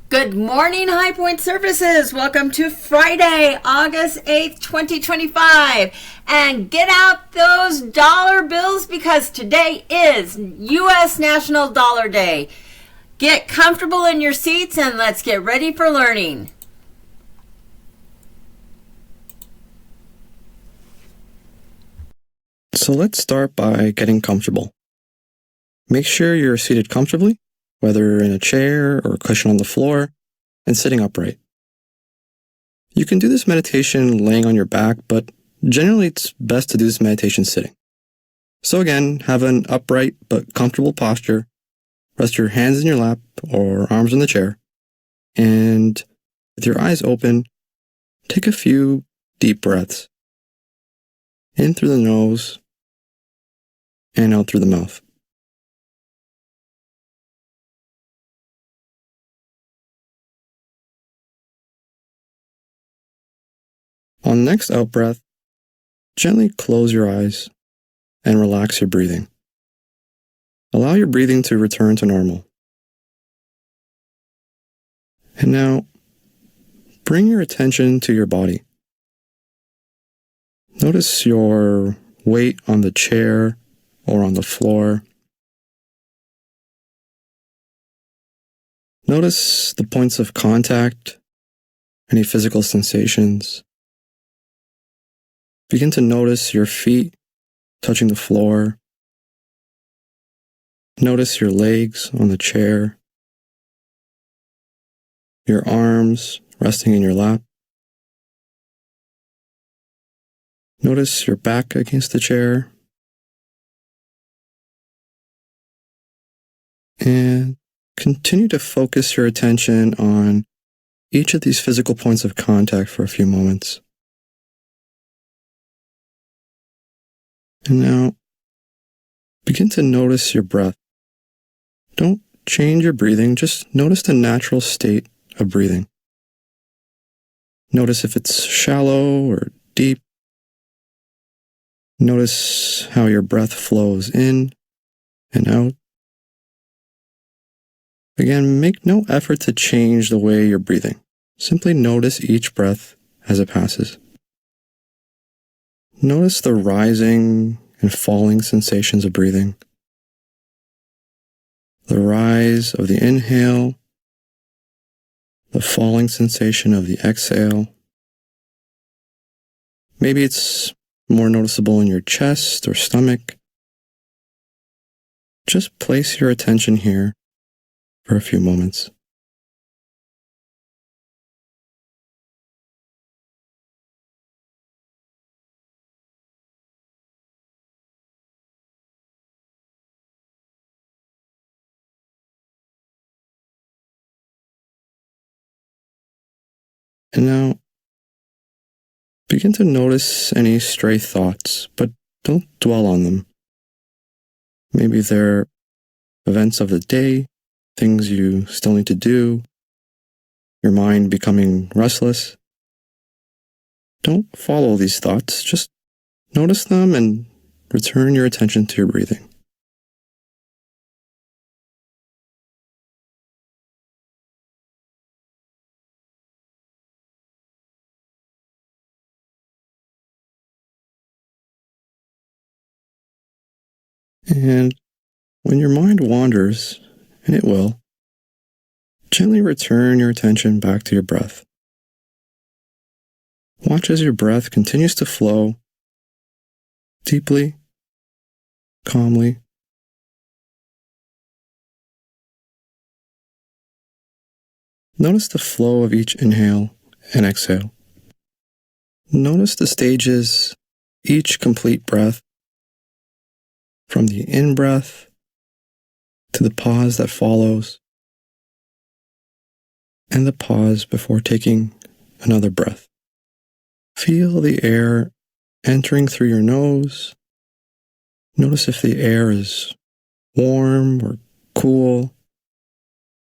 Good morning, HighPointe Services. Welcome to Friday, August 8th, 2025. And get out those dollar bills because today is U.S. National Dollar Day. Get comfortable in your seats and let's get ready for learning. So let's start by getting comfortable. Make sure you're seated comfortably, whether in a chair or a cushion on the floor, and sitting upright. You can do this meditation laying on your back, but generally it's best to do this meditation sitting. So again, have an upright but comfortable posture. Rest your hands in your lap or arms in the chair. And with your eyes open, take a few deep breaths. In through the nose and out through the mouth. On the next out breath, gently close your eyes and relax your breathing. Allow your breathing to return to normal. And now, bring your attention to your body. Notice your weight on the chair or on the floor. Notice the points of contact, any physical sensations. Begin to notice your feet touching the floor. Notice your legs on the chair, your arms resting in your lap. Notice your back against the chair. And continue to focus your attention on each of these physical points of contact for a few moments. And now, begin to notice your breath. Don't change your breathing, just notice the natural state of breathing. Notice if it's shallow or deep. Notice how your breath flows in and out. Again, make no effort to change the way you're breathing. Simply notice each breath as it passes. Notice the rising and falling sensations of breathing. The rise of the inhale, the falling sensation of the exhale. Maybe it's more noticeable in your chest or stomach. Just place your attention here for a few moments. And now, begin to notice any stray thoughts, but don't dwell on them. Maybe they're events of the day, things you still need to do, your mind becoming restless. Don't follow these thoughts, just notice them and return your attention to your breathing. And when your mind wanders, and it will, gently return your attention back to your breath. Watch as your breath continues to flow deeply, calmly. Notice the flow of each inhale and exhale. Notice the stages, each complete breath, from the in-breath to the pause that follows, and the pause before taking another breath. Feel the air entering through your nose. Notice if the air is warm or cool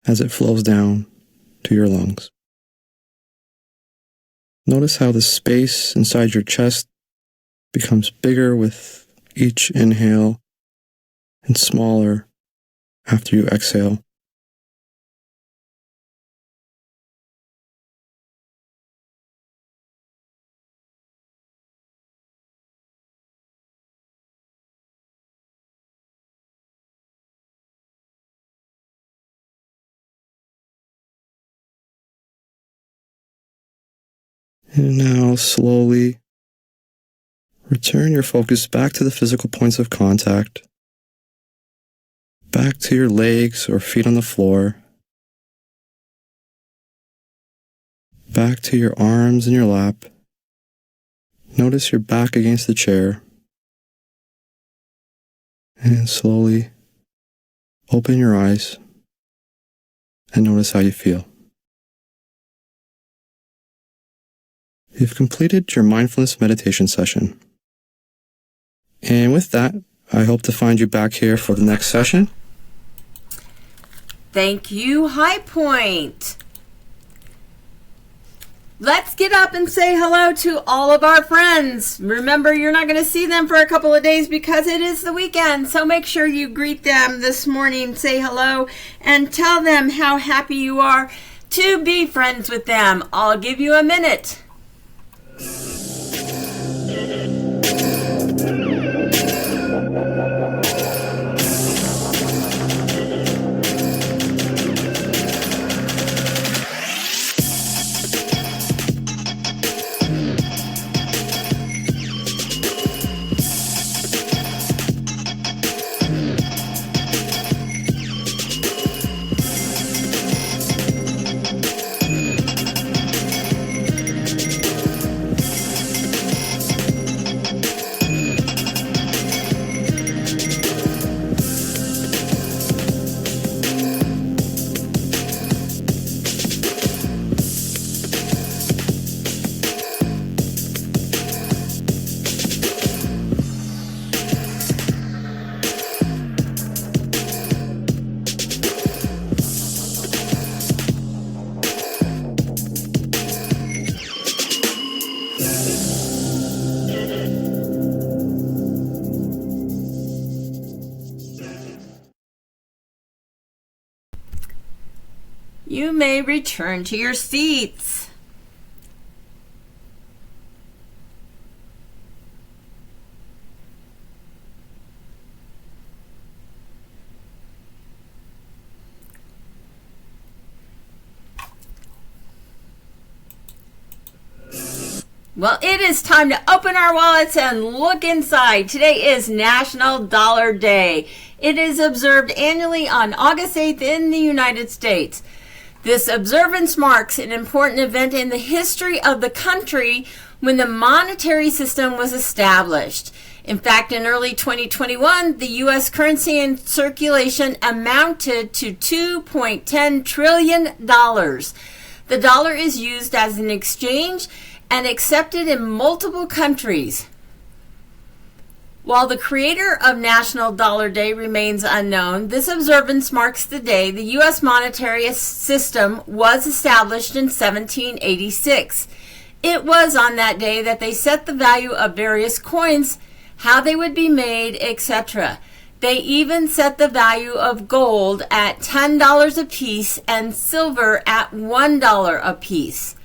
as it flows down to your lungs. Notice how the space inside your chest becomes bigger with each inhale and smaller after you exhale. And now slowly return your focus back to the physical points of contact, back to your legs or feet on the floor, back to your arms in your lap. Notice your back against the chair, and slowly open your eyes and notice how you feel. You've completed your mindfulness meditation session. And with that, I hope to find you back here for the next session. Thank you, HighPointe. Let's get up and say hello to all of our friends. Remember, you're not going to see them for a couple of days because it is the weekend. So make sure you greet them this morning, say hello, and tell them how happy you are to be friends with them. I'll give you a minute. You may return to your seats. Well, it is time to open our wallets and look inside. Today is National Dollar Day. It is observed annually on August 8th in the United States. This observance marks an important event in the history of the country when the monetary system was established. In fact, in early 2021, the U.S. currency in circulation amounted to $2.10 trillion. The dollar is used as an exchange and accepted in multiple countries. While the creator of National Dollar Day remains unknown, this observance marks the day the U.S. monetary system was established in 1786. It was on that day that they set the value of various coins, how they would be made, etc. They even set the value of gold at $10 a piece and silver at $1 a piece.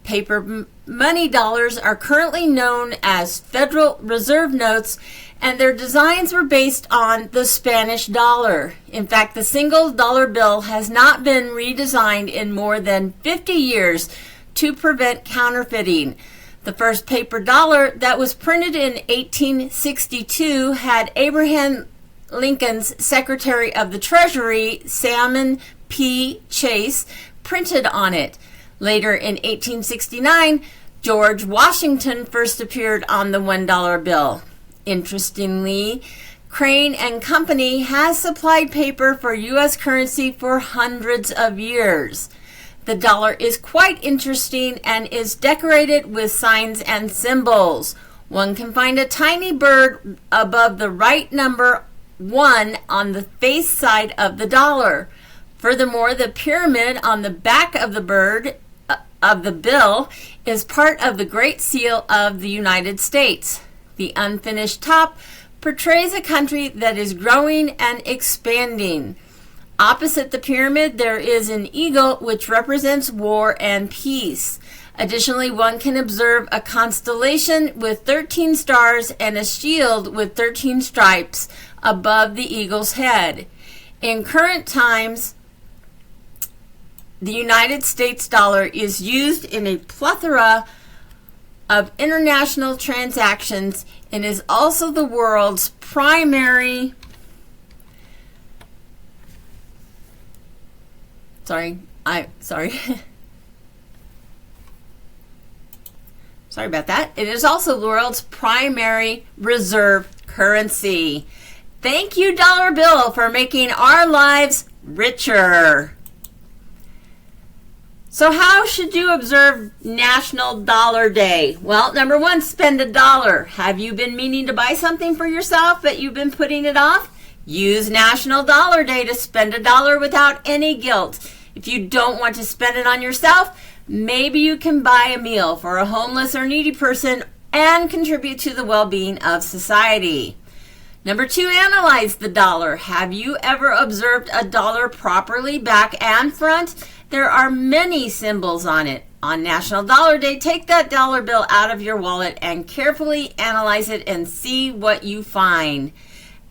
Paper money dollars are currently known as Federal Reserve notes, and their designs were based on the Spanish dollar. In fact, the single dollar bill has not been redesigned in more than 50 years to prevent counterfeiting. The first paper dollar that was printed in 1862 had Abraham Lincoln's Secretary of the Treasury, Salmon P. Chase, printed on it. Later in 1869, George Washington first appeared on the $1 bill. Interestingly, Crane and Company has supplied paper for U.S. currency for hundreds of years. The dollar is quite interesting and is decorated with signs and symbols. One can find a tiny bird above the right number 1 on the face side of the dollar. Furthermore, the pyramid on the back of the bird of the bill is part of the Great Seal of the United States. The unfinished top portrays a country that is growing and expanding. Opposite the pyramid, there is an eagle which represents war and peace. Additionally, one can observe a constellation with 13 stars and a shield with 13 stripes above the eagle's head. In current times, the United States dollar is used in a plethora of international transactions and is also the world's primary sorry about that. It is also the world's primary reserve currency. Thank you, dollar bill, for making our lives richer. So how should you observe National Dollar Day? Well, number one, spend $1. Have you been meaning to buy something for yourself but you've been putting it off? Use National Dollar Day to spend $1 without any guilt. If you don't want to spend it on yourself, maybe you can buy a meal for a homeless or needy person and contribute to the well-being of society. Number two, analyze the dollar. Have you ever observed a dollar properly back and front? There are many symbols on it. On National Dollar Day, take that dollar bill out of your wallet and carefully analyze it and see what you find.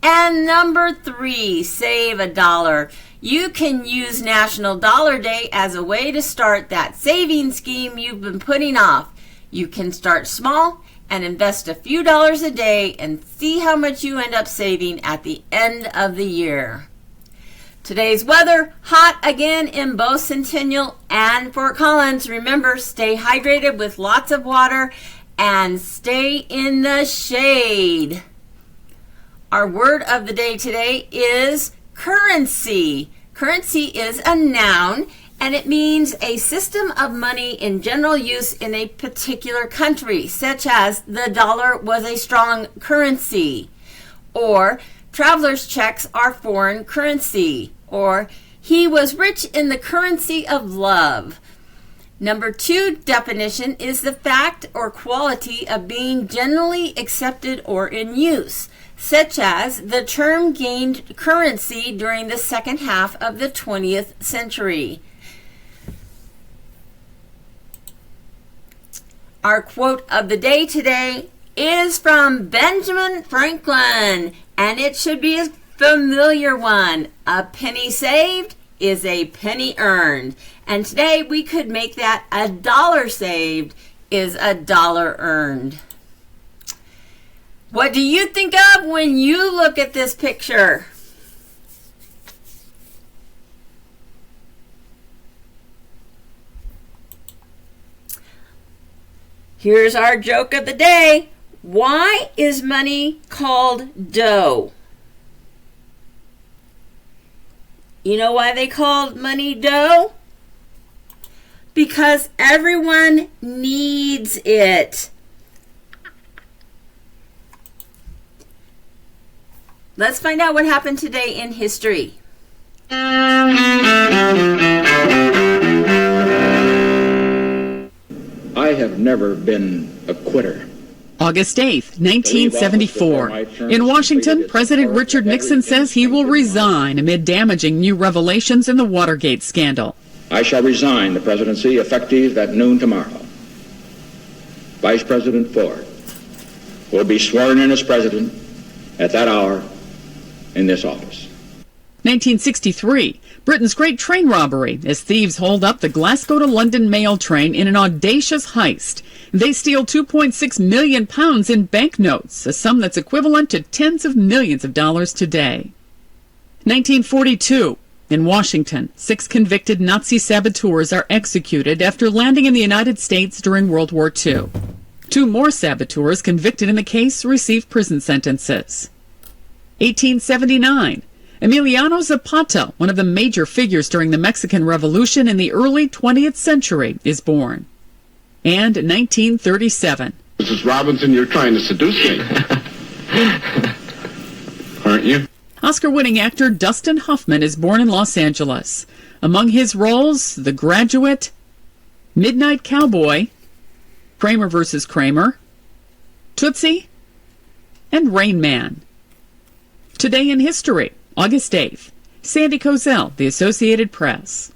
And number three, save $1. You can use National Dollar Day as a way to start that saving scheme you've been putting off. You can start small and invest a few dollars a day and see how much you end up saving at the end of the year. Today's weather, hot again in both Centennial and Fort Collins. Remember, stay hydrated with lots of water and stay in the shade. Our word of the day today is currency. Currency is a noun, and it means a system of money in general use in a particular country, such as the dollar was a strong currency, or traveler's checks are foreign currency, or he was rich in the currency of love. Number two definition is the fact or quality of being generally accepted or in use, such as the term gained currency during the second half of the 20th century. Our quote of the day today is from Benjamin Franklin, and it should be a familiar one. A penny saved is a penny earned. And today we could make that $1 saved is $1 earned. What do you think of when you look at this picture? Here's our joke of the day. Why is money called dough? You know why they called money dough? Because everyone needs it. Let's find out what happened today in history. I have never been a quitter. August 8th, 1974. In Washington, President Richard Nixon says he will resign amid damaging new revelations in the Watergate scandal. I shall resign the presidency effective at noon tomorrow. Vice President Ford will be sworn in as president at that hour in this office. 1963. Britain's great train robbery as thieves hold up the Glasgow to London mail train in an audacious heist. They steal £2.6 million in banknotes, a sum that's equivalent to tens of millions of dollars today. 1942. In Washington, 6 convicted Nazi saboteurs are executed after landing in the United States during World War II. 2 more saboteurs convicted in the case received prison sentences. 1879. Emiliano Zapata, one of the major figures during the Mexican Revolution in the early 20th century, is born. And 1937. Mrs. Robinson, you're trying to seduce me. Aren't you? Oscar-winning actor Dustin Hoffman is born in Los Angeles. Among his roles, The Graduate, Midnight Cowboy, Kramer vs. Kramer, Tootsie, and Rain Man. Today in history, August 8th. Sandy Kozel, The Associated Press.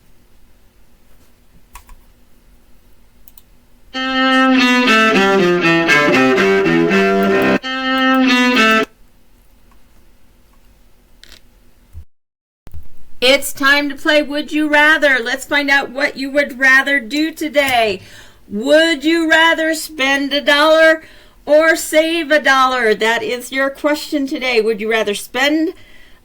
It's time to play Would You Rather. Let's find out what you would rather do today. Would you rather spend $1 or save $1? That is your question today. Would you rather spend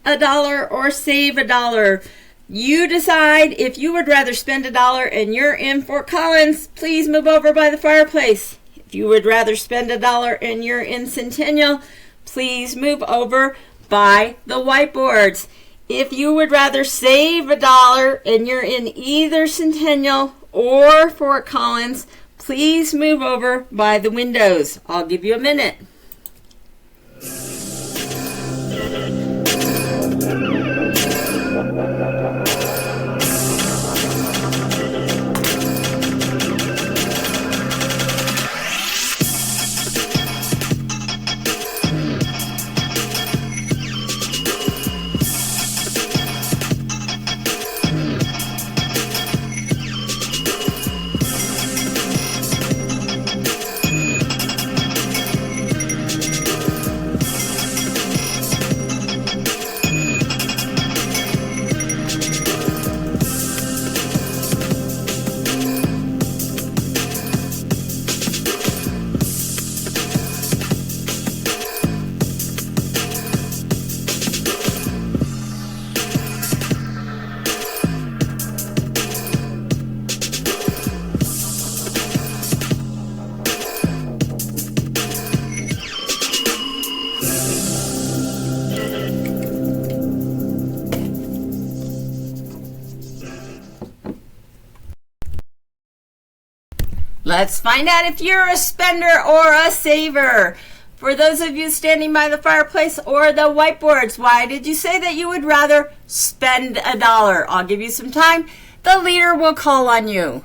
$1 or save $1? You decide. If you would rather spend $1 and you're in Fort Collins, please move over by the fireplace. If you would rather spend $1 and you're in Centennial, please move over by the whiteboards. If you would rather save $1 and you're in either Centennial or Fort Collins, please move over by the windows. I'll give you a minute. Let's find out if you're a spender or a saver. For those of you standing by the fireplace or the whiteboards, why did you say that you would rather spend $1? I'll give you some time. The leader will call on you.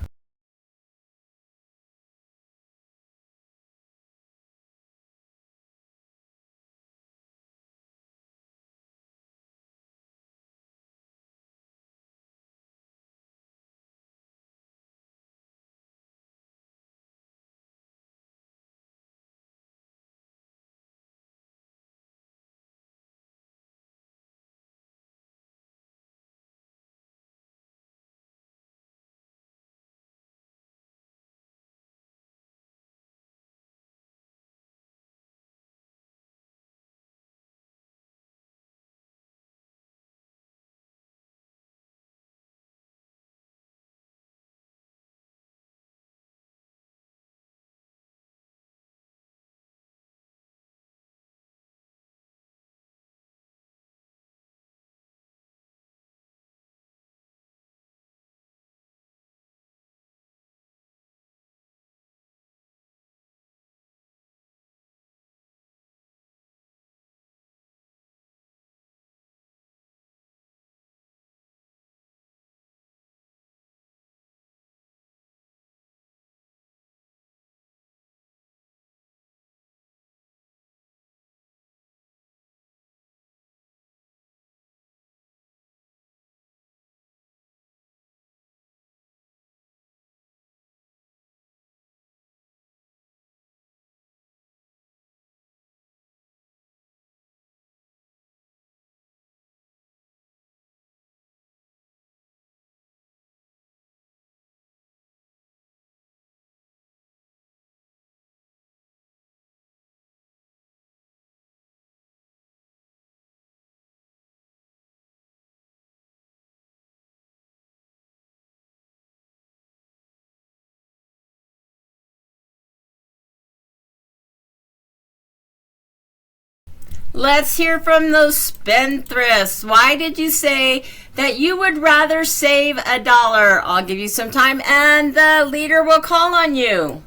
Let's hear from those spendthrifts. Why did you say that you would rather save $1? I'll give you some time and the leader will call on you.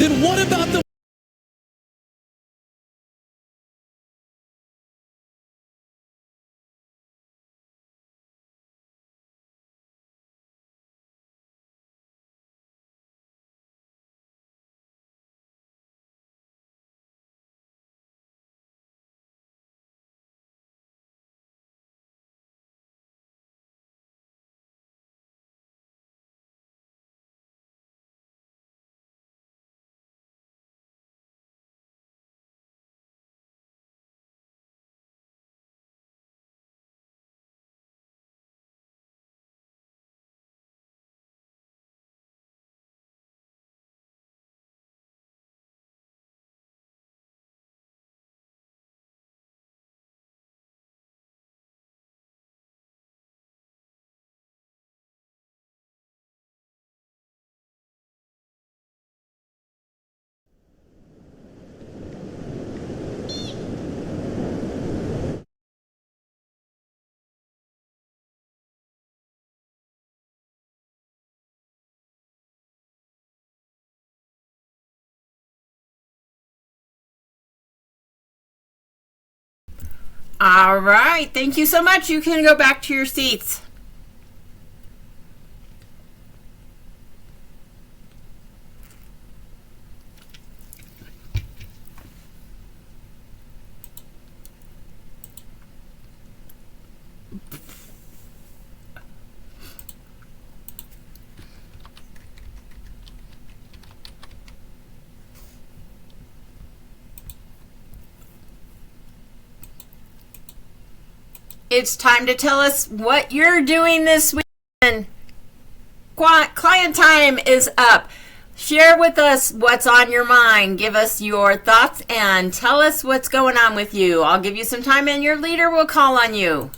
Then what about the... All right. Thank you so much. You can go back to your seats. It's time to tell us what you're doing this weekend. Client time is up. Share with us what's on your mind. Give us your thoughts and tell us what's going on with you. I'll give you some time and your leader will call on you.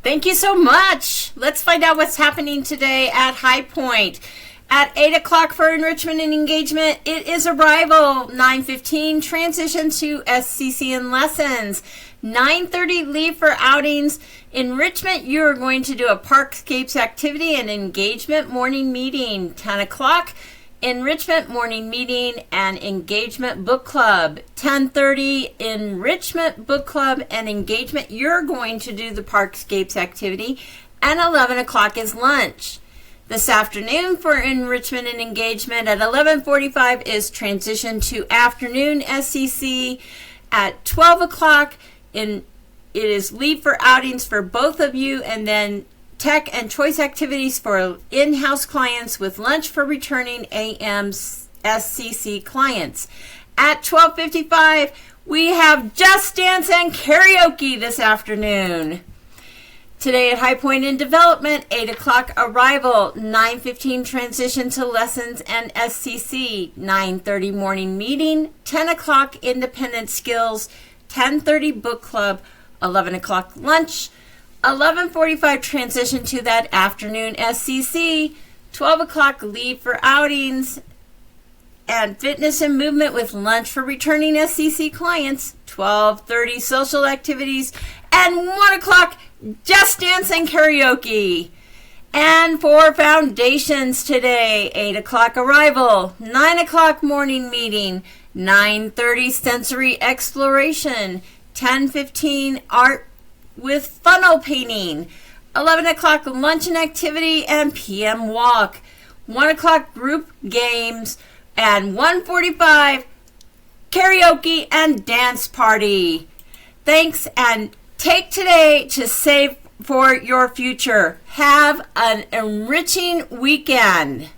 Thank you so much. Let's find out what's happening today at HighPointe. At 8 o'clock for enrichment and engagement, it is arrival. 9:15, transition to SCC and lessons. 9:30, leave for outings. Enrichment, you're going to do a Parkscapes activity and engagement morning meeting. 10 o'clock, enrichment morning meeting and engagement book club. 10:30, enrichment book club and engagement, you're going to do the Parkscapes activity. And 11 o'clock is lunch. This afternoon for enrichment and engagement at 11:45 is transition to afternoon SCC. At 12 o'clock, it is leave for outings for both of you, and then tech and choice activities for in-house clients with lunch for returning AM SCC clients. At 12:55, we have Just Dance and Karaoke this afternoon. Today at HighPointe in development, 8 o'clock arrival, 9:15 transition to lessons and SCC, 9:30 morning meeting, 10 o'clock independent skills, 10:30 book club, 11 o'clock lunch, 11:45 transition to that afternoon SCC, 12 o'clock leave for outings and fitness and movement with lunch for returning SCC clients, 12:30 social activities, and 1 o'clock Just Dance and Karaoke. And for foundations today, 8 o'clock arrival, 9 o'clock morning meeting, 9:30 sensory exploration, 10:15 art with funnel painting, 11 o'clock luncheon activity and PM walk, 1 o'clock group games, and 1:45 karaoke and dance party. Thanks, and take today to save for your future. Have an enriching weekend.